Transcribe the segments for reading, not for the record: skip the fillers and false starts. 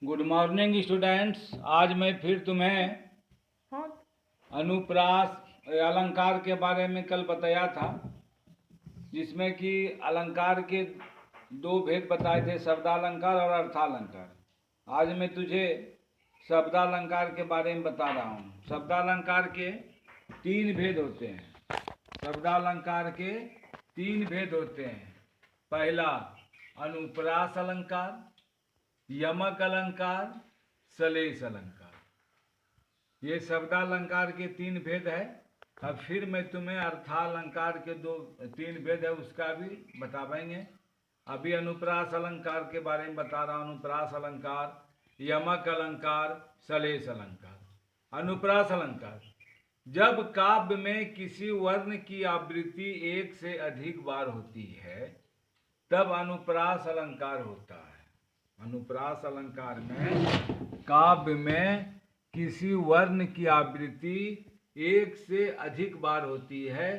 Good morning students. आज मैं फिर तुम्हें अनुप्रास अलंकार के बारे में कल बताया था, जिसमें कि अलंकार के दो भेद बताए थे, शब्दालंकार और अर्थालंकार। आज मैं तुझे शब्दालंकार के बारे में बता रहा हूँ। शब्दालंकार के तीन भेद होते हैं। शब्दालंकार के तीन भेद होते हैं। पहला अनुप्रास अलंकार, यमक अलंकार, सलेश अलंकार। ये शब्दालंकार के तीन भेद है। अब फिर मैं तुम्हें अर्थालंकार के तीन भेद है उसका भी बता पाएंगे। अभी अनुप्रास अलंकार के बारे में बता रहा हूँ। अनुप्रास अलंकार, यमक अलंकार, सलेश अलंकार। अनुप्रास अलंकार, जब काव्य में किसी वर्ण की आवृत्ति एक से अधिक बार होती है तब अनुप्रास अलंकार होता है। अनुप्रास अलंकार में काव्य में किसी वर्ण की आवृत्ति एक से अधिक बार होती है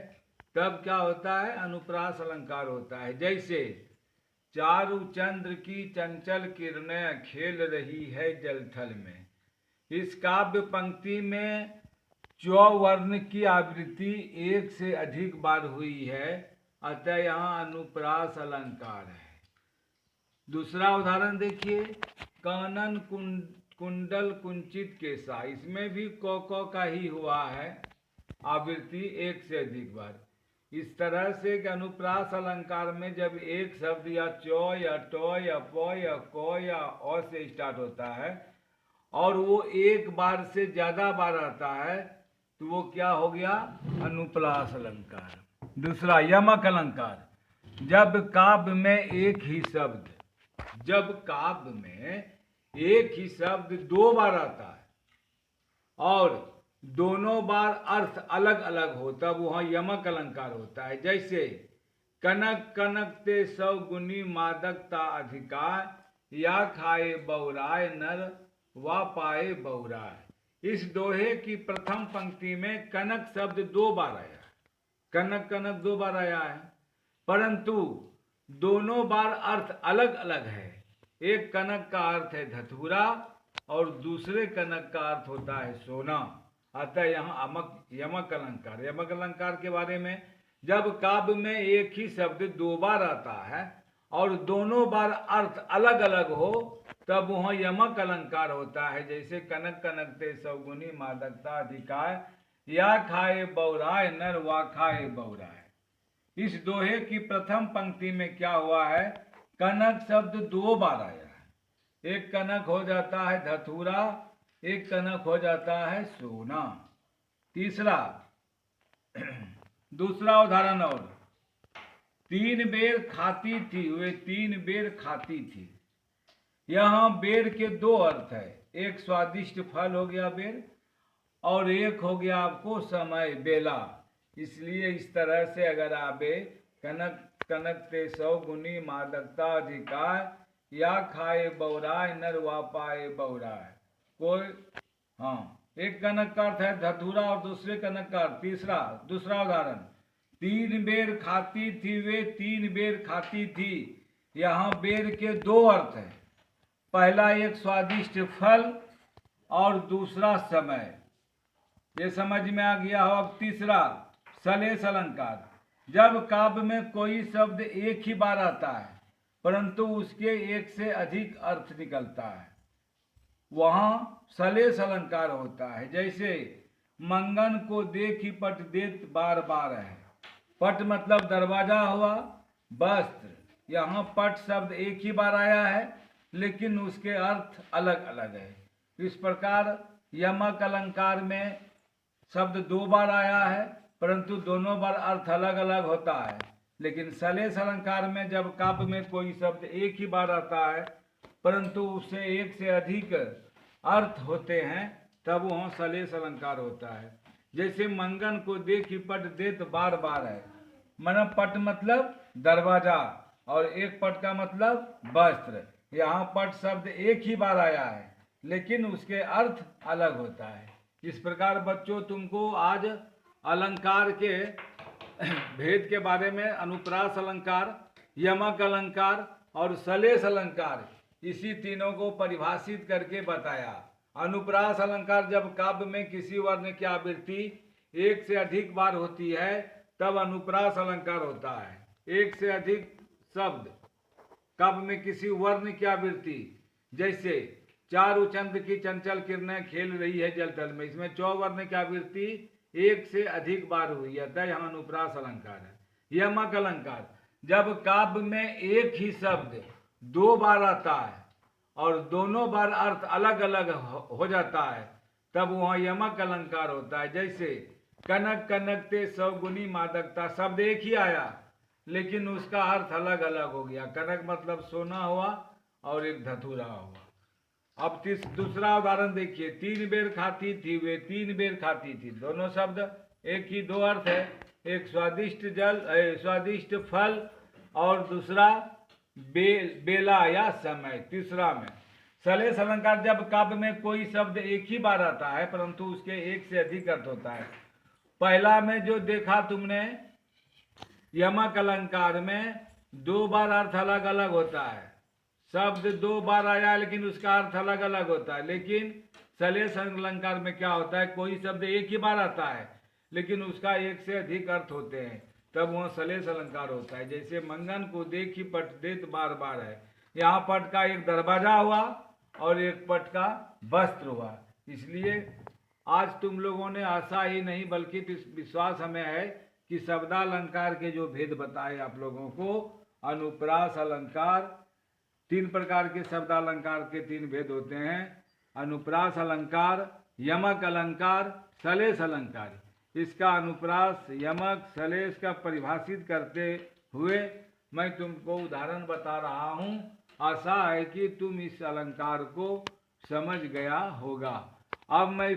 तब क्या होता है? अनुप्रास अलंकार होता है। जैसे चारु चंद्र की चंचल किरणें खेल रही है जलथल में। इस काव्य पंक्ति में चौ वर्ण की आवृत्ति एक से अधिक बार हुई है, अतः यहाँ अनुप्रास अलंकार है। दूसरा उदाहरण देखिए, कानन कुंडल कुंचित केसा। इसमें भी को का ही हुआ है आवृत्ति एक से अधिक बार। इस तरह से कि अनुप्रास अलंकार में जब एक शब्द या चौ या टो या पो या को या ओ से स्टार्ट होता है और वो एक बार से ज्यादा बार आता है तो वो क्या हो गया? अनुप्रास अलंकार। दूसरा यमक अलंकार, जब काव्य में एक ही शब्द दो बार आता है और दोनों बार अर्थ अलग अलग हो तब वहाँ यमक अलंकार होता है। जैसे कनक कनक ते सौ गुनी मादकता अधिकार, या खाए बौराय नर वा पाए बौराय। इस दोहे की प्रथम पंक्ति में कनक शब्द दो बार आया है। कनक कनक दो बार आया है, परंतु दोनों बार अर्थ अलग अलग है। एक कनक का अर्थ है धतूरा और दूसरे कनक का अर्थ होता है सोना। अतः यहाँ यमक अलंकार। यमक अलंकार के बारे में, जब काव्य में एक ही शब्द दो बार आता है और दोनों बार अर्थ अलग अलग हो तब वहाँ यमक अलंकार होता है। जैसे कनक कनक ते सौगुनी मादकता अधिकार, या खाए बौराय नर वा खाए बौराय। इस दोहे की प्रथम पंक्ति में क्या हुआ है? कनक शब्द दो बार आया है। एक कनक हो जाता है धतूरा, एक कनक हो जाता है सोना। तीसरा दूसरा उदाहरण, और तीन बेर खाती थी वे तीन बेर खाती थी। यहाँ बेर के दो अर्थ है। एक स्वादिष्ट फल हो गया बेर और एक हो गया आपको समय, बेला। इसलिए इस तरह से अगर आवे कनक कनक ते सौ गुनी मादकता अधिकार, या खाए बौराय नर वा पाए बौराय। कोई एक कनक का अर्थ है धतूरा और दूसरे कनक का अर्थ। दूसरा उदाहरण, तीन बेर खाती थी वे तीन बेर खाती थी। यहाँ बेर के दो अर्थ है। पहला एक स्वादिष्ट फल और दूसरा समय। ये समझ में आ गया हो। अब तीसरा सलेश अलंकार, जब काव्य में कोई शब्द एक ही बार आता है परंतु उसके एक से अधिक अर्थ निकलता है, वहाँ सलेश अलंकार होता है। जैसे मंगन को देखी पट देत बार बार है। पट मतलब दरवाजा हुआ, वस्त्र। यहाँ पट शब्द एक ही बार आया है लेकिन उसके अर्थ अलग अलग है। इस प्रकार यमक अलंकार में शब्द दो बार आया है परंतु दोनों बार अर्थ अलग अलग होता है। लेकिन सलेश अलंकार में जब काव्य में कोई शब्द एक ही बार आता है परंतु उससे एक से अधिक अर्थ होते हैं तब वहाँ सलेश अलंकार होता है। जैसे मंगन को देखी पट देत बार बार है। मन पट मतलब दरवाजा और एक पट का मतलब वस्त्र। यहाँ पट शब्द एक ही बार आया है लेकिन उसके अर्थ अलग होता है। इस प्रकार बच्चों तुमको आज अलंकार के भेद के बारे में, अनुप्रास अलंकार, यमक अलंकार और सलेश अलंकार, इसी तीनों को परिभाषित करके बताया। अनुप्रास अलंकार जब काव्य में किसी वर्ण की आवृत्ति एक से अधिक बार होती है तब अनुप्रास अलंकार होता है। एक से अधिक शब्द काव्य में किसी वर्ण की आवृत्ति, जैसे चारु चंद्र की चंचल किरणें खेल रही है जल तल में, इसमें चौवर्ण की आवृत्ति एक से अधिक बार हुई है, अतः यहाँ अनुप्रास अलंकार है। यमक अलंकार जब काव्य में एक ही शब्द दो बार आता है और दोनों बार अर्थ अलग अलग हो जाता है तब वहाँ यमक अलंकार होता है। जैसे कनक कनकते सौगुनी मादकता, शब्द एक ही आया लेकिन उसका अर्थ अलग अलग हो गया। कनक मतलब सोना हुआ और एक धतूरा हुआ। अब दूसरा उदाहरण देखिए, तीन बेर खाती थी वे तीन बेर खाती थी, दोनों शब्द एक ही, दो अर्थ है, एक स्वादिष्ट जल स्वादिष्ट फल और दूसरा बेला या समय। तीसरा में सलेश अलंकार जब काव्य में कोई शब्द एक ही बार आता है परंतु उसके एक से अधिक अर्थ होता है। पहला में जो देखा तुमने यमक अलंकार में दो बार अर्थ अलग अलग होता है, शब्द दो बार आया लेकिन उसका अर्थ अलग अलग होता है। लेकिन सलेश अलंकार में क्या होता है, कोई शब्द एक ही बार आता है लेकिन उसका एक से अधिक अर्थ होते हैं, तब वह सलेश अलंकार होता है। जैसे मंगन को देखी पट देत बार बार है, यहाँ पट का एक दरवाजा हुआ और एक पट का वस्त्र हुआ। इसलिए आज तुम लोगों ने आशा ही नहीं बल्कि विश्वास हमें है कि शब्दालंकार के जो भेद बताए आप लोगों को, अनुप्रास अलंकार, तीन प्रकार के शब्दालंकार के तीन भेद होते हैं, अनुप्रास अलंकार, यमक अलंकार, सलेश अलंकार। इसका अनुप्रास यमक सलेश का परिभाषित करते हुए मैं तुमको उदाहरण बता रहा हूँ। आशा है कि तुम इस अलंकार को समझ गया होगा। अब मैं